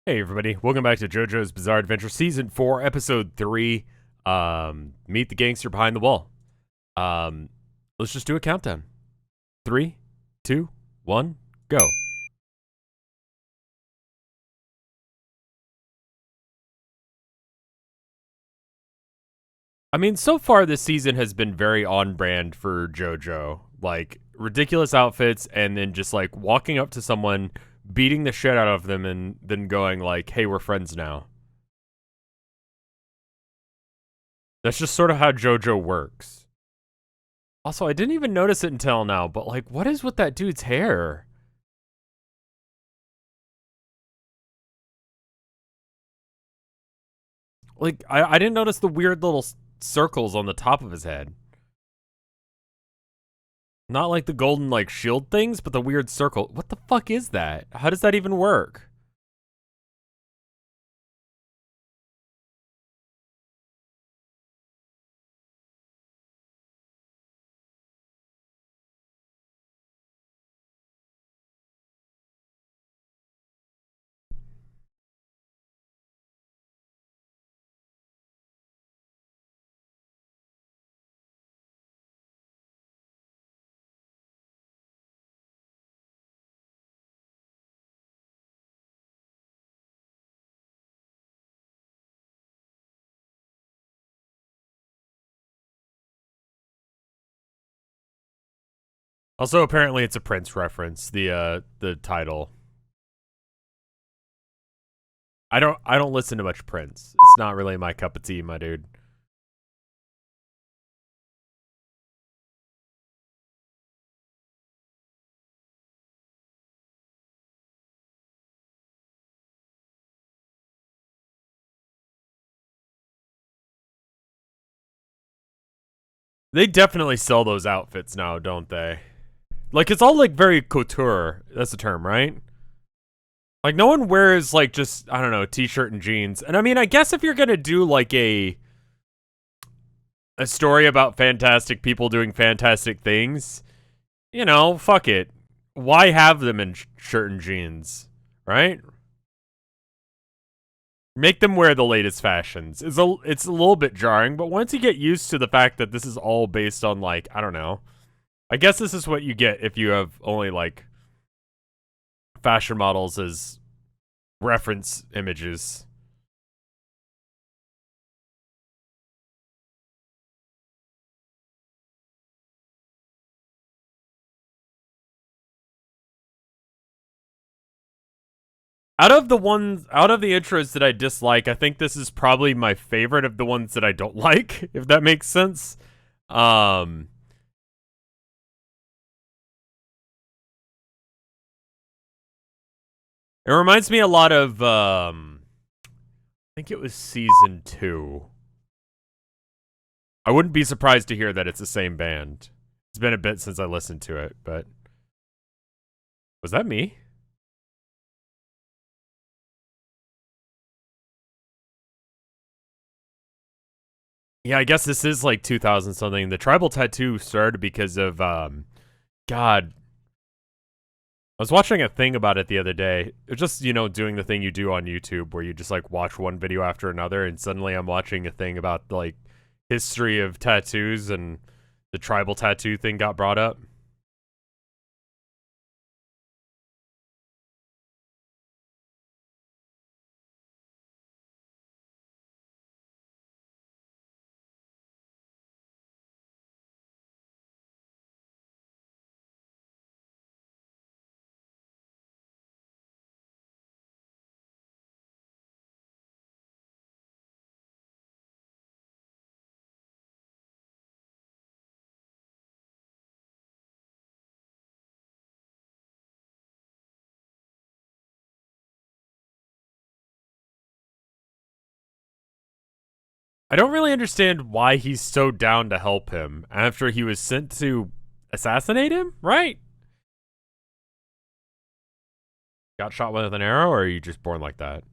Hey everybody, welcome back to JoJo's Bizarre Adventure Season 4, Episode 3, Meet the Gangster Behind the Wall. Um, let's just do a countdown. 3, 2, 1, go. I mean, so far this season has been very on brand for JoJo. Like, ridiculous outfits and then just like walking up to someone, beating the shit out of them and then going like, hey, we're friends now. That's just sort of how JoJo works. Also, I didn't even notice it until now, but like, what is with that dude's hair? Like, I didn't notice the weird little circles on the top of his head. Not like the golden, like, shield things, but the weird circle. What the fuck is that? How does that even work? Also, apparently it's a Prince reference, the title. I don't listen to much Prince. It's not really my cup of tea, my dude. They definitely sell those outfits now, don't they? Like, it's all like very couture. That's the term, right? Like, no one wears like just, I don't know, t-shirt and jeans. And I mean, I guess if you're gonna do like a story about fantastic people doing fantastic things, you know, fuck it. Why have them in shirt and jeans, right? Make them wear the latest fashions. It's a little bit jarring, but once you get used to the fact that this is all based on like, I don't know. I guess this is what you get if you have only like fashion models as reference images. Out of the intros that I dislike, I think this is probably my favorite of the ones that I don't like, if that makes sense. Um it reminds me a lot of I think it was season 2. I wouldn't be surprised to hear that it's the same band. It's been a bit since I listened to it, but was that me? Yeah, I guess this is like 2000 something. The tribal tattoo started because of God. I was watching a thing about it the other day. It's just, you know, doing the thing you do on YouTube where you just like watch one video after another, and suddenly I'm watching a thing about like history of tattoos, and the tribal tattoo thing got brought up. I don't really understand why he's so down to help him after he was sent to assassinate him, right? Got shot with an arrow, or are you just born like that?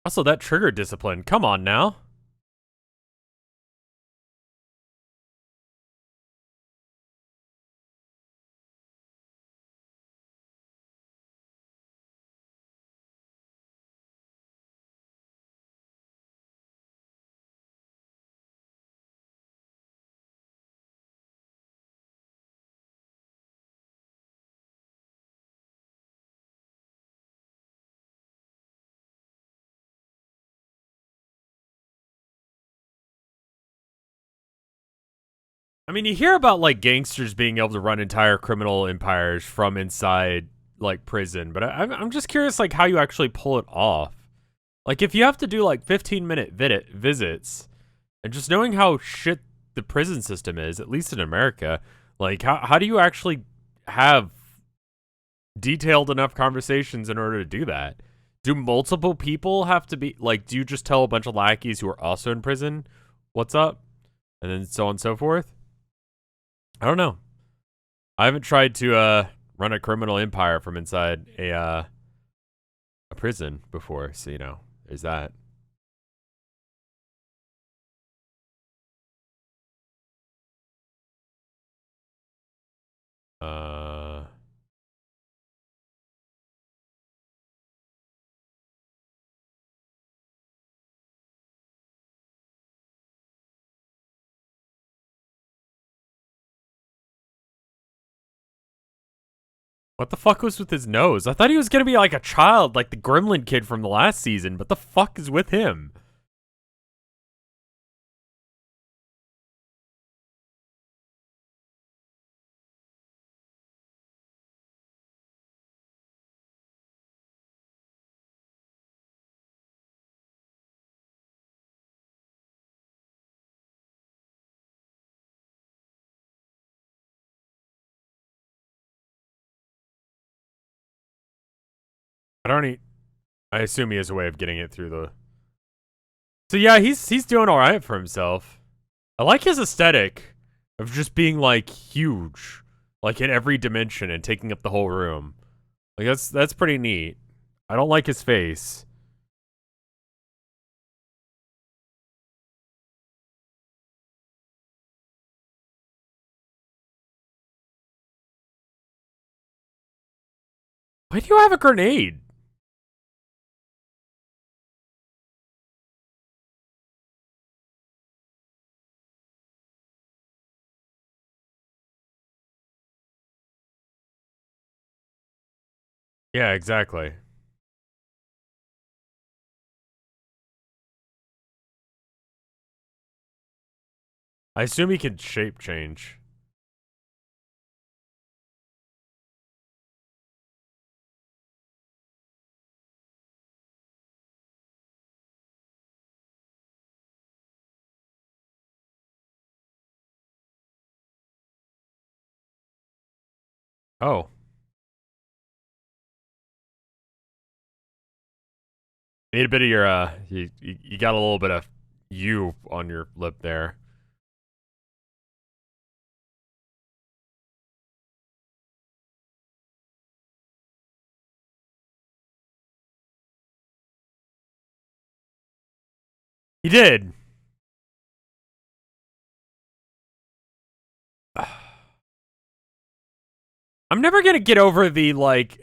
Also, that trigger discipline. Come on now. I mean, you hear about like gangsters being able to run entire criminal empires from inside like prison, but I'm just curious like how you actually pull it off. Like if you have to do like 15-minute visits, and just knowing how shit the prison system is, at least in America, like how do you actually have detailed enough conversations in order to do that? Do multiple people have to be like? Do you just tell a bunch of lackeys who are also in prison, "What's up," and then so on and so forth? I don't know. I haven't tried to run a criminal empire from inside a prison before, so you know, there's that. Uh, what the fuck was with his nose? I thought he was gonna be like a child, like the Gremlin kid from the last season. But the fuck is with him? I don't. I assume he has a way of getting it through the. So yeah, he's doing all right for himself. I like his aesthetic of just being like huge, like in every dimension and taking up the whole room. Like that's pretty neat. I don't like his face. Why do you have a grenade? Yeah, exactly. I assume he can shape change. Oh, need a bit of your you got a little bit of you on your lip there. He did. I'm never gonna get over the like.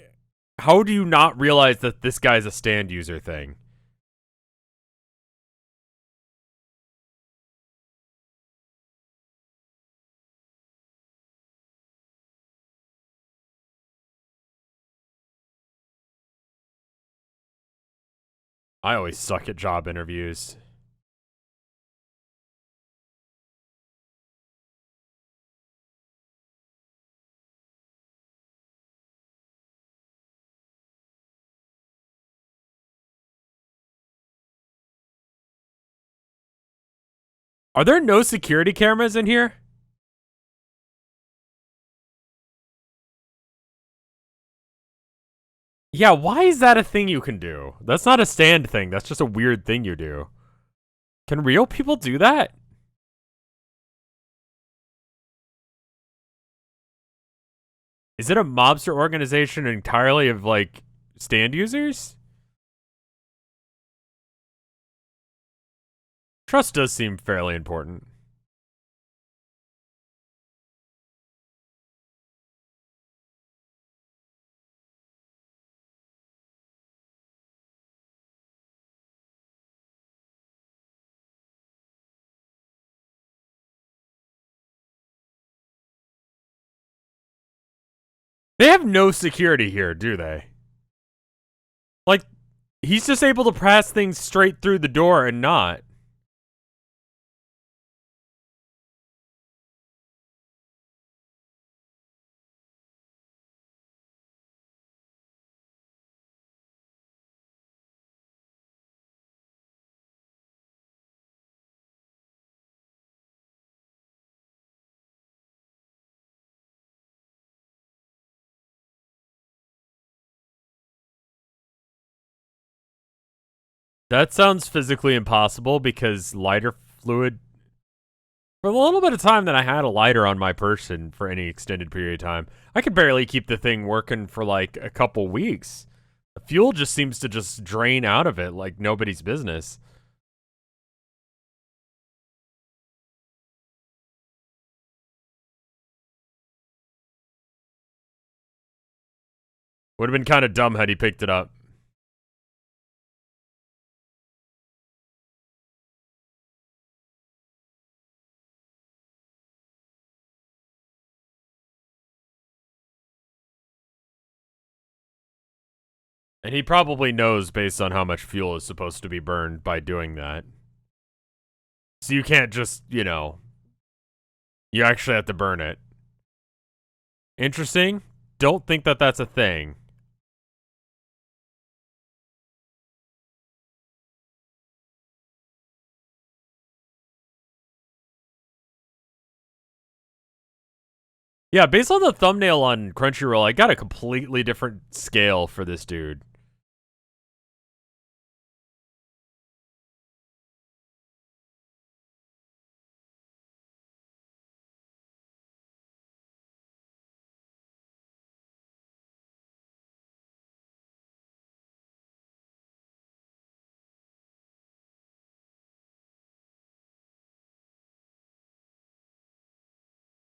How do you not realize that this guy's a stand user thing? I always suck at job interviews. Are there no security cameras in here? Yeah, why is that a thing you can do? That's not a stand thing. That's just a weird thing you do. Can real people do that? Is it a mobster organization entirely of like stand users? Trust does seem fairly important. They have no security here, do they? Like, he's just able to pass things straight through the door and not. That sounds physically impossible because lighter fluid. For the little bit of time that I had a lighter on my person for any extended period of time, I could barely keep the thing working for like a couple weeks. The fuel just seems to just drain out of it like nobody's business. Would have been kind of dumb had he picked it up. And he probably knows based on how much fuel is supposed to be burned by doing that. So you can't just, you actually have to burn it. Interesting. Don't think that that's a thing. Yeah, based on the thumbnail on Crunchyroll, I got a completely different scale for this dude.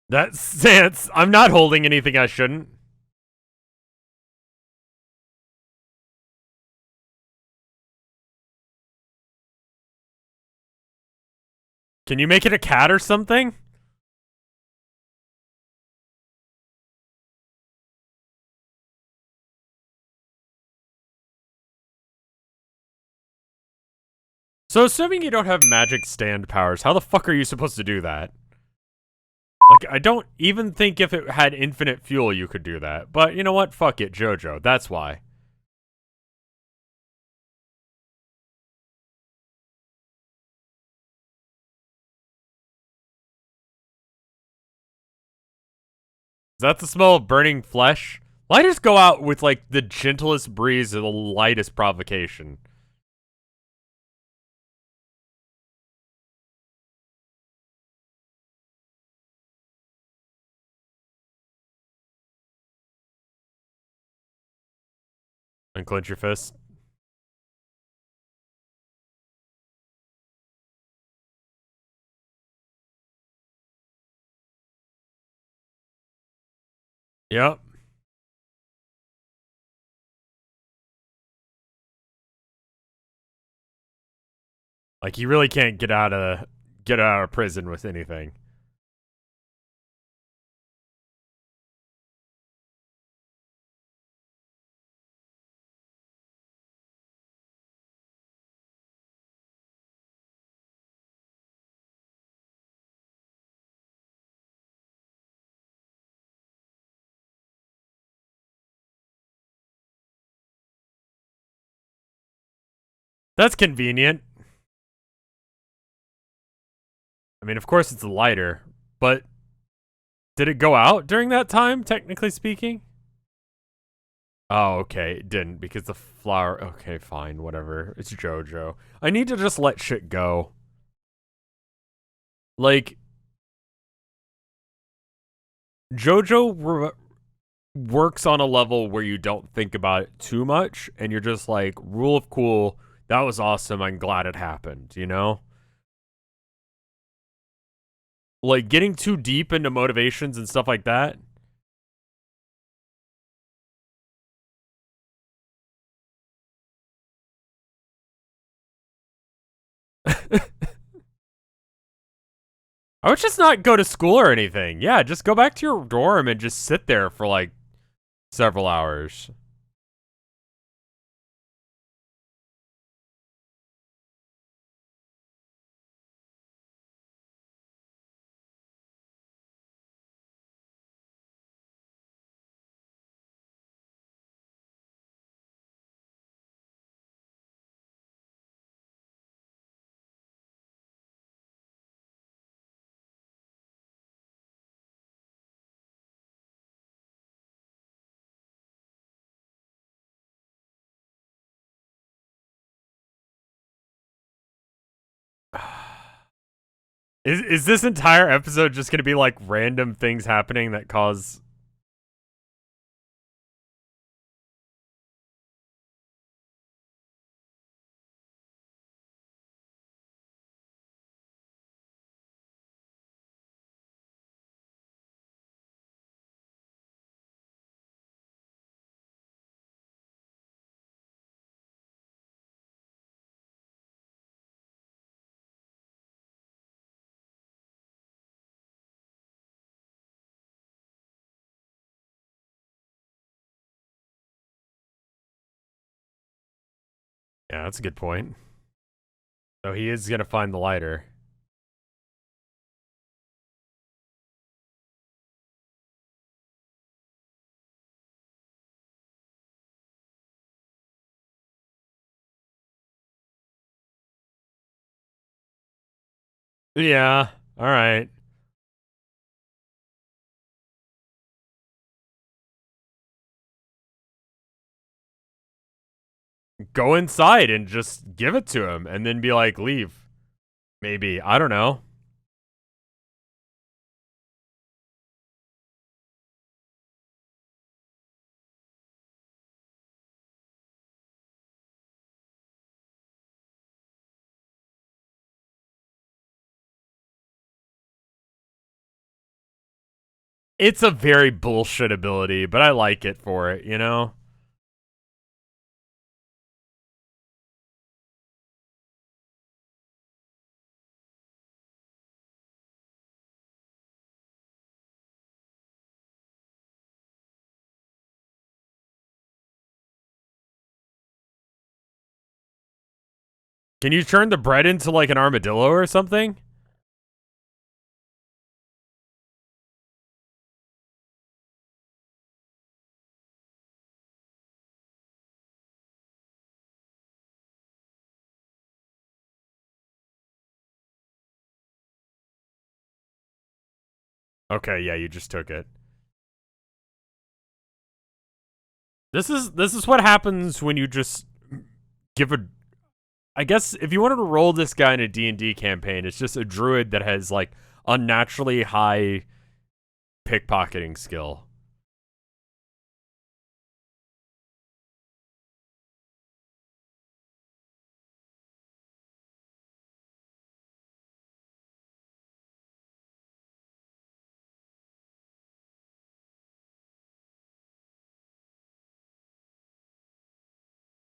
That stance, I'm not holding anything I shouldn't. Can you make it a cat or something? So assuming you don't have magic stand powers, how the fuck are you supposed to do that? Like, I don't even think if it had infinite fuel you could do that. But you know what? Fuck it, JoJo. That's why. Is that the smell of burning flesh? Lighters go out with, like, the gentlest breeze or the lightest provocation. Unclench your fist. Yep. Like, you really can't get out of prison with anything. That's convenient. I mean, of course it's a lighter, but did it go out during that time, technically speaking? Oh, okay, it didn't because the flower. Okay, fine, whatever. It's JoJo. I need to just let shit go. Like, JoJo works on a level where you don't think about it too much, and you're just like, rule of cool, that was awesome, I'm glad it happened, you know? Like, getting too deep into motivations and stuff like that. I would just not go to school or anything. Yeah, just go back to your dorm and just sit there for like several hours. Is this entire episode just gonna be like random things happening that cause? Yeah, that's a good point. So he is gonna find the lighter. Yeah. All right. Go inside and just give it to him, and then be like, leave. Maybe I don't know. It's a very bullshit ability, but I like it for it. You know. Can you turn the bread into like an armadillo or something? Okay, yeah, you just took it. This is what happens when you just give a. I guess if you wanted to roll this guy in a D&D campaign, it's just a druid that has like unnaturally high pickpocketing skill.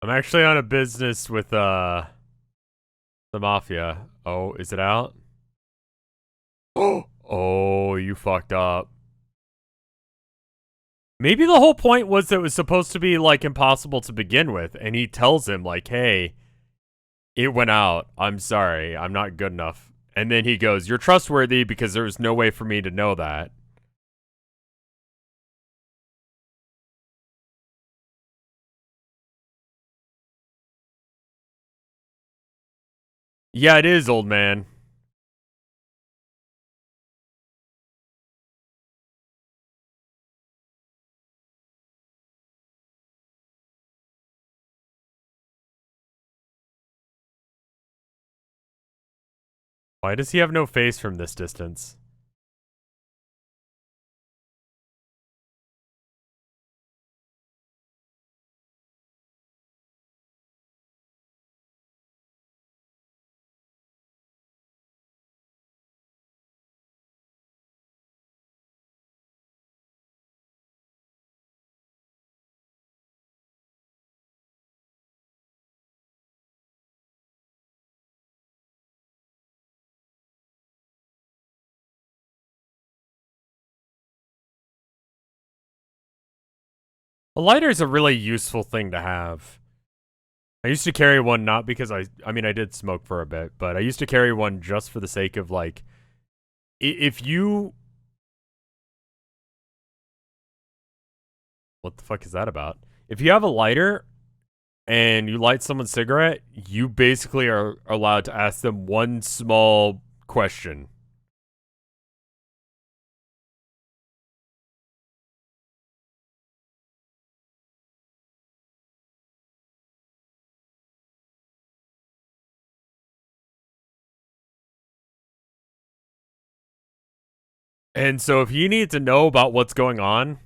I'm actually on a business with the mafia. Oh, is it out? Oh, you fucked up. Maybe the whole point was that it was supposed to be like impossible to begin with, and he tells him like, "Hey, it went out. I'm sorry. I'm not good enough." And then he goes, "You're trustworthy because there was no way for me to know that." Yeah, it is, old man. Why does he have no face from this distance? A lighter is a really useful thing to have. I used to carry one not because I mean I did smoke for a bit, but I used to carry one just for the sake of like if you what the fuck is that about? If you have a lighter and you light someone's cigarette, you basically are allowed to ask them one small question. And so if you need to know about what's going on,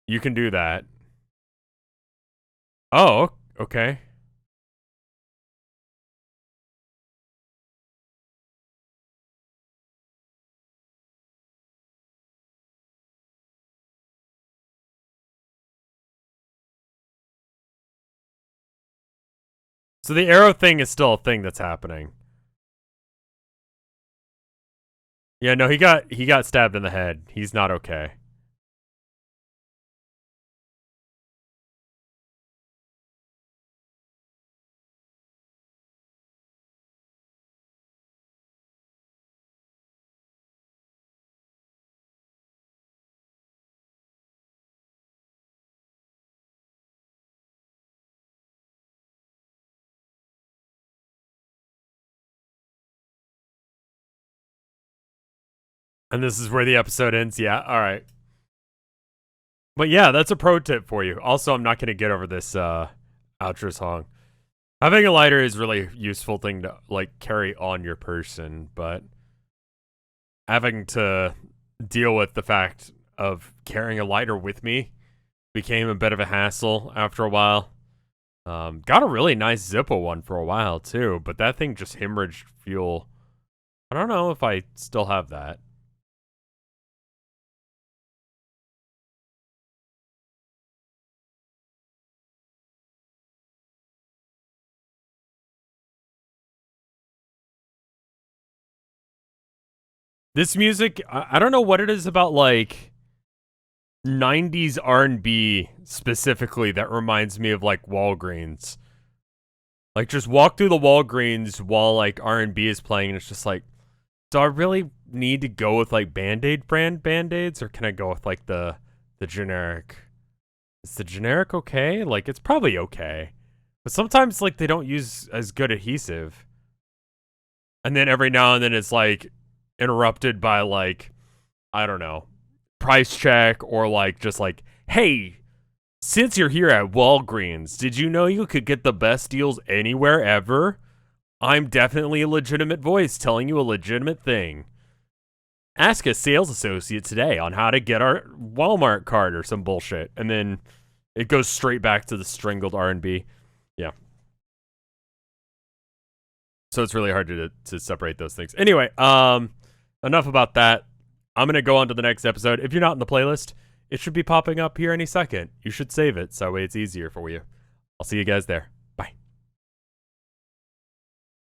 you can do that. Oh, okay. So the arrow thing is still a thing that's happening. Yeah, no, he got stabbed in the head. He's not okay. And this is where the episode ends. Yeah, all right. But yeah, that's a pro tip for you. Also, I'm not going to get over this outro song. Having a lighter is really useful thing to like carry on your person, but having to deal with the fact of carrying a lighter with me became a bit of a hassle after a while. Got a really nice Zippo one for a while too, but that thing just hemorrhaged fuel. I don't know if I still have that. This music, I don't know what it is about like 90s R&B specifically that reminds me of like Walgreens. Like just walk through the Walgreens while like R&B is playing and it's just like, do I really need to go with like Band-Aid brand Band-Aids or can I go with like the generic? Is the generic okay? Like it's probably okay. But sometimes like they don't use as good adhesive. And then every now and then it's like interrupted by like, I don't know, price check or like just like, hey, since you're here at Walgreens, did you know you could get the best deals anywhere ever? I'm definitely a legitimate voice telling you a legitimate thing. Ask a sales associate today on how to get our Walmart card or some bullshit. And then it goes straight back to the strangled R&B. Yeah. So it's really hard to separate those things. Anyway, enough about that. I'm going to go on to the next episode. If you're not in the playlist, it should be popping up here any second. You should save it so that way it's easier for you. I'll see you guys there.